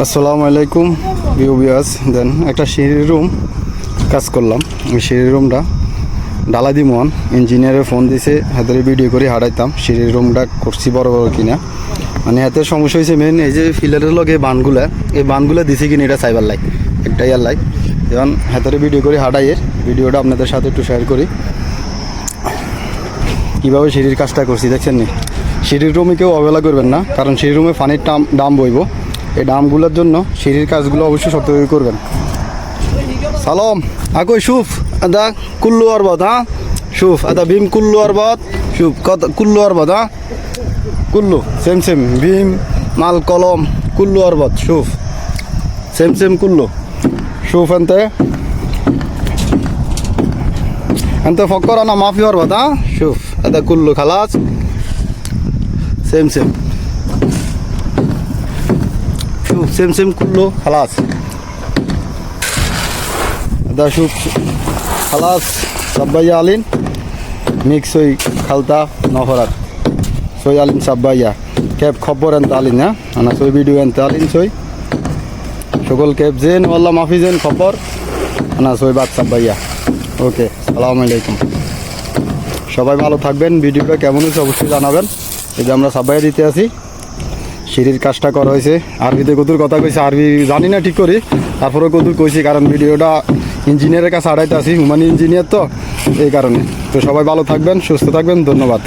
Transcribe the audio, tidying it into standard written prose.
আসসালামু আলাইকুম ভিউয়ার্স। দেন একটা সিঁড়ির রুম কাজ করলাম। ওই সিঁড়ির রুমটা ডালা দিমন ইঞ্জিনিয়ারে ফোন দিছে, হাতের ভিডিও করে হারাইতাম সিঁড়ির রুমটা করছি বড় বড় কিনা। মানে হাতে সমস্যা হয়েছে মেন এই যে ফিলারের লগে এই বানগুলা দিছে কিনা এটা সাইবার লাইক একটাই আর লাইক। যেমন হাতের ভিডিও করে হারাইয়ের ভিডিওটা আপনাদের সাথে একটু শেয়ার করি কীভাবে সিঁড়ির কাজটা করছি। দেখছেন নি, সিঁড়ির রুমে কেউ অবহেলা করবেন না, কারণ সিঁড়ির রুমে পানির ডাম বইব। এই ডামগুলোর জন্য সিঁড়ির কাজগুলো অবশ্যই সতর্ক করবেন। সালাম আকই শুফ আদা কুল্লু আরবাদ, হ্যাঁ শুফ আদা ভীম কুল্লু আরবাদ, শুফ কত কুল্লু আরবাদ, হ্যাঁ কুল্লু সেম সেম ভীম মাল কলম কুল্লু আরবাদ শুফ সেম সেম কুল্লু শুফ انت فكر انا ما في اربط. ها شوف هذا كله خلاص سيم سيم شوف سيم سيم كله خلاص. هذا شوف خلاص صبايا علين ميكسوي خلطة نفرات سوي علين صبايا كيف خبر انت علين. ها انا سوي فيديو انت علين سوي شغل كيف زين والله ما في زين خبر انا سوي بعد صبايا. ওকে, আসসালামু আলাইকুম। সবাই ভালো থাকবেন। ভিডিওটা কেমন হয়েছে অবশ্যই জানাবেন। এই যে আমরা সাবাইয়া দিতে আছি, সিঁড়ির কাজটা করা হয়েছে। আরবিতে কতুর কথা কইছে, আরবি জানি না ঠিক করে, তারপরেও কতুর কইছি, কারণ ভিডিওটা ইঞ্জিনিয়ারের কাছে আড়াইতে আছি, হুমানি ইঞ্জিনিয়ার তো এই কারণে। তো সবাই ভালো থাকবেন, সুস্থ থাকবেন, ধন্যবাদ।